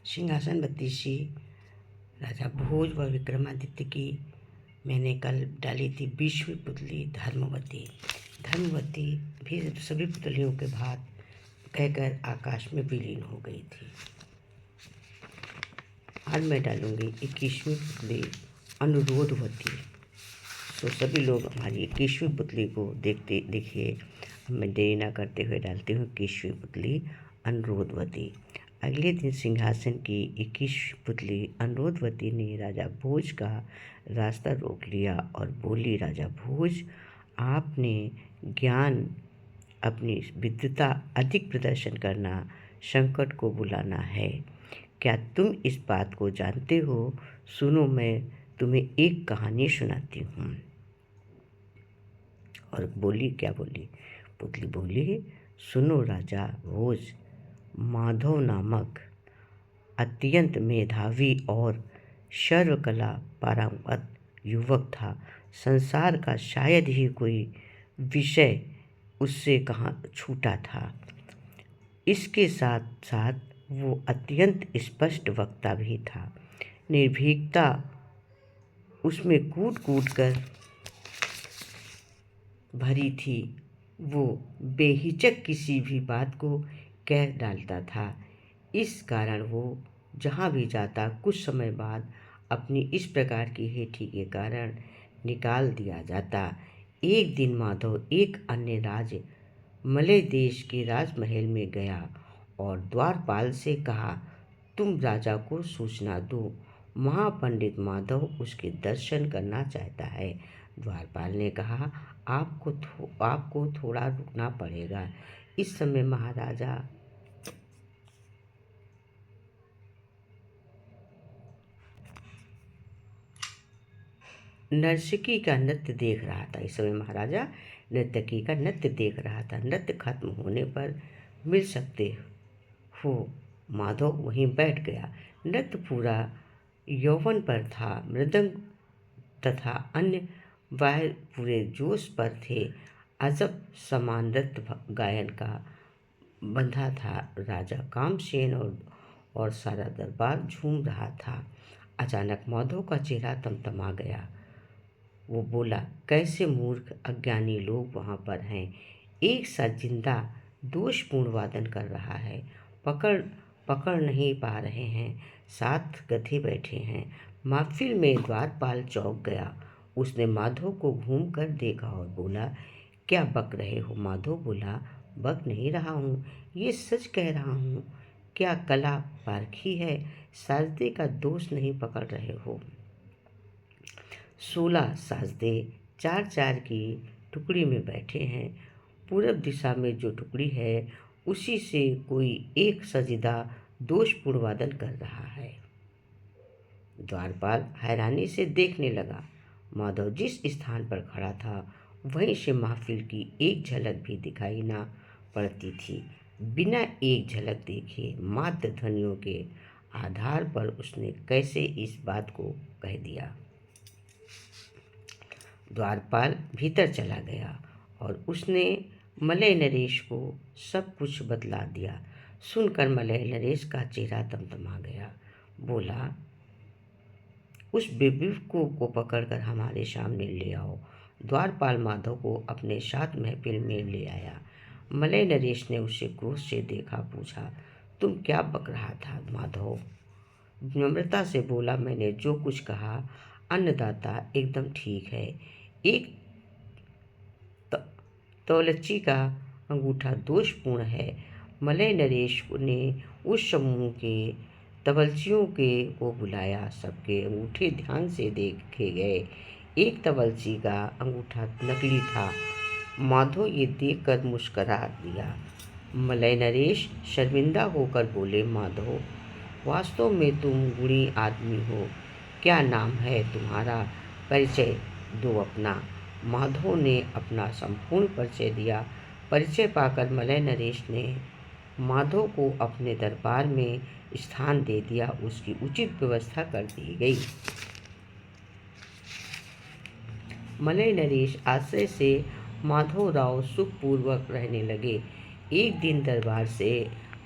सिंहासन बत्तीसी राजा भोज व विक्रमादित्य की मैंने कल डाली थी 20वीं पुतली धर्मवती। धर्मवती भी सभी पुतलियों के भांत कहकर आकाश में विलीन हो गई थी। आज मैं डालूंगी 21वीं पुतली अनुरोधवती। तो सभी लोग हमारी 21वीं पुतली को देखिए। मैं देरी ना करते हुए डालती हूँ 21वीं पुतली अनुरोधवती। अगले दिन सिंहासन की 21वीं पुतली अनुरोधवती ने राजा भोज का रास्ता रोक लिया और बोली, राजा भोज, आपने ज्ञान अपनी विद्वता अधिक प्रदर्शन करना संकट को बुलाना है। क्या तुम इस बात को जानते हो? सुनो, मैं तुम्हें एक कहानी सुनाती हूँ। और बोली, क्या बोली? पुतली बोली, सुनो राजा भोज, माधव नामक अत्यंत मेधावी और सर्वकला पारंगत युवक था। संसार का शायद ही कोई विषय उससे कहाँ छूटा था। इसके साथ साथ वो अत्यंत स्पष्ट वक्ता भी था। निर्भीकता उसमें कूट कूट कर भरी थी। वो बेहिचक किसी भी बात को कह डालता था। इस कारण वो जहाँ भी जाता कुछ समय बाद अपनी इस प्रकार की हेठी के कारण निकाल दिया जाता। एक दिन माधव एक अन्य राज्य मलय देश के राजमहल में गया और द्वारपाल से कहा, तुम राजा को सूचना दो, महापंडित माधव उसके दर्शन करना चाहता है। द्वारपाल ने कहा, आपको थोड़ा रुकना पड़ेगा। इस समय महाराजा नर्तकी का नृत्य देख रहा था। इस समय महाराजा नर्तकी का नृत्य देख रहा था। नृत्य खत्म होने पर मिल सकते हो। माधव वहीं बैठ गया। नृत्य पूरा यौवन पर था। मृदंग तथा अन्य वाद्य पूरे जोश पर थे। अजब समान नृत्य गायन का बंधा था। राजा कामसेन और सारा दरबार झूम रहा था। अचानक माधव का चेहरा तमतमा गया। वो बोला, कैसे मूर्ख अज्ञानी लोग वहाँ पर हैं। एक सजिंदा दोषपूर्ण वादन कर रहा है। पकड़ नहीं पा रहे हैं। 7 गधे बैठे हैं। महफिल में द्वारपाल चौंक गया। उसने माधव को घूम कर देखा और बोला, क्या बक रहे हो? माधव बोला, बक नहीं रहा हूँ, ये सच कह रहा हूँ। क्या कला पारखी है? साजदे का दोष नहीं पकड़ रहे हो। 16 साजदे 4-4 की टुकड़ी में बैठे हैं। पूरब दिशा में जो टुकड़ी है उसी से कोई एक सजिदा दोषपूर्ण वादन कर रहा है। द्वारपाल हैरानी से देखने लगा। माधव जिस स्थान पर खड़ा था वहीं से महफिल की एक झलक भी दिखाई ना पड़ती थी। बिना एक झलक देखे मात्र ध्वनियों के आधार पर उसने कैसे इस बात को कह दिया। द्वारपाल भीतर चला गया और उसने मलय नरेश को सब कुछ बतला दिया। सुनकर मलय नरेश का चेहरा तमतमा गया। बोला, उस बेवकूफ को पकड़कर हमारे सामने ले आओ। द्वारपाल माधव को अपने साथ महफिल में ले आया। मलय नरेश ने उसे क्रोध से देखा। पूछा, तुम क्या बक रहा था? माधव विनम्रता से बोला, मैंने जो कुछ कहा अन्नदाता एकदम ठीक है। एक तौलची का अंगूठा दोषपूर्ण है। मलय नरेश ने उस समूह के तवलचियों को बुलाया। सबके अंगूठे ध्यान से देखे गए। एक तवलची का अंगूठा नकली था। माधव ये देखकर मुस्करा दिया। मलय नरेश शर्मिंदा होकर बोले, माधव, वास्तव में तुम गुणी आदमी हो। क्या नाम है तुम्हारा? परिचय दो अपना। माधव ने अपना संपूर्ण परिचय दिया। परिचय पाकर मलय नरेश ने माधव को अपने दरबार में स्थान दे दिया। उसकी उचित व्यवस्था कर दी गई। मलय नरेश आश्रय से माधव राव सुखपूर्वक रहने लगे। एक दिन दरबार से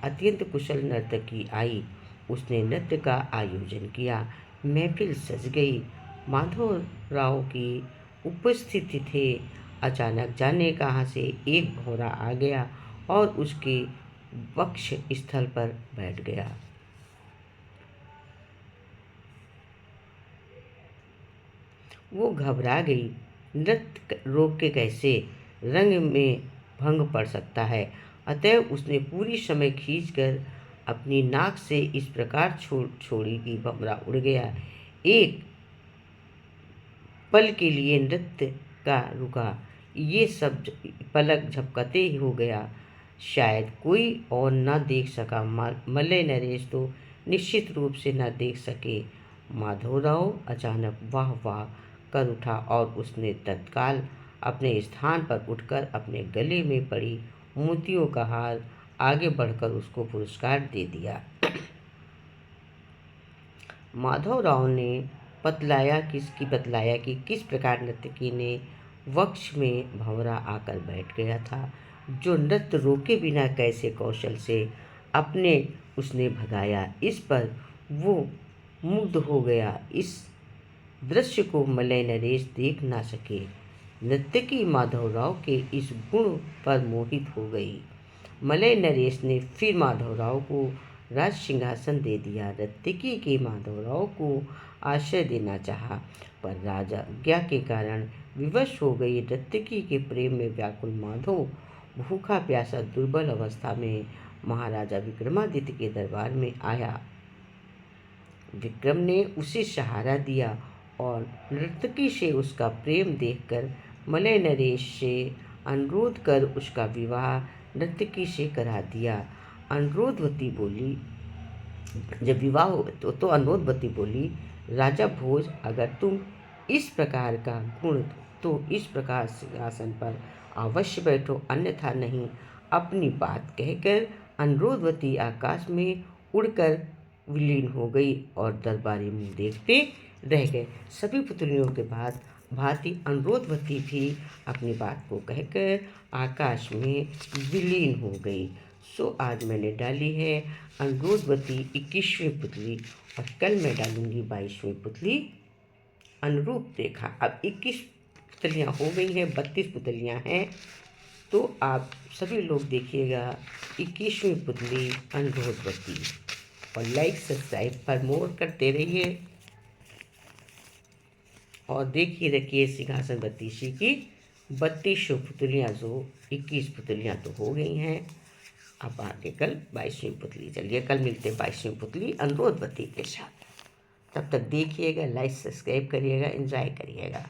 अत्यंत कुशल नर्तकी आई। उसने नृत्य का आयोजन किया। महफिल सज गई। माधवराव की उपस्थिति थे। अचानक जाने कहाँ से एक भौरा आ गया और उसके वक्ष स्थल पर बैठ गया। वो घबरा गई। नृत्य रोक के कैसे? रंग में भंग पड़ सकता है। अतएव उसने पूरी समय खींचकर अपनी नाक से इस प्रकार छोड़ी कि भंवरा उड़ गया। एक पल के लिए नृत्य का रुका। ये सब पलक झपकते ही हो गया। शायद कोई और न देख सका। मलय नरेश तो निश्चित रूप से न देख सके। माधवराव अचानक वाह वाह कर उठा और उसने तत्काल अपने स्थान पर उठकर अपने गले में पड़ी मोतियों का हार आगे बढ़कर उसको पुरस्कार दे दिया। माधवराव ने बतलाया कि किस प्रकार नर्तकी ने वक्ष में भंवरा आकर बैठ गया था, जो नृत्य रोके बिना कैसे कौशल से अपने उसने भगाया। इस पर वो मुग्ध हो गया। इस दृश्य को मलय नरेश देख ना सके। नर्तकी माधवराव के इस गुण पर मोहित हो गई। मलय नरेश ने फिर माधवराव को राज सिंहासन दे दिया। नर्तकी के माधवराव को आश्रय देना चाहा, पर राजा आज्ञा के कारण विवश हो गई। नर्तकी के प्रेम में व्याकुल माधव भूखा प्यासा दुर्बल अवस्था में महाराजा विक्रमादित्य के दरबार में आया। विक्रम ने उसे सहारा दिया और नर्तकी से उसका प्रेम देखकर मलय नरेश से अनुरोध कर उसका विवाह नर्तकी से करा दिया। अनुरोधवती बोली, जब विवाह हो तो अनुरोधवती बोली, राजा भोज, अगर तुम इस प्रकार का गुण तो इस प्रकार सिंहासन पर अवश्य बैठो, अन्यथा नहीं। अपनी बात कहकर अनुरोधवती आकाश में उड़कर विलीन हो गई और दरबारी मुँह देखते रह गए। सभी पुतलियों के बाद भांति अनुरोधवती भी अपनी बात को कहकर आकाश में विलीन हो गई। सो आज मैंने डाली है अनुरोधवती 21वीं पुतली और कल मैं डालूंगी 22वीं पुतली अनुरूप रेखा। अब 21 पुतलियाँ हो गई हैं, 32 पुतलियाँ हैं, तो आप सभी लोग देखिएगा 21वीं पुतली अनुरोधवती और लाइक सब्सक्राइब पर मोर करते रहिए और देखिए रखिए सिंहासन बत्तीसी की 32 पुतलियाँ, जो 21 पुतलियाँ तो हो गई हैं। अब आगे कल 22वीं पुतली। चलिए कल मिलते हैं 22वीं पुतली अनुरोधवती के साथ। तब तक देखिएगा, लाइक सब्सक्राइब करिएगा, एंजॉय करिएगा।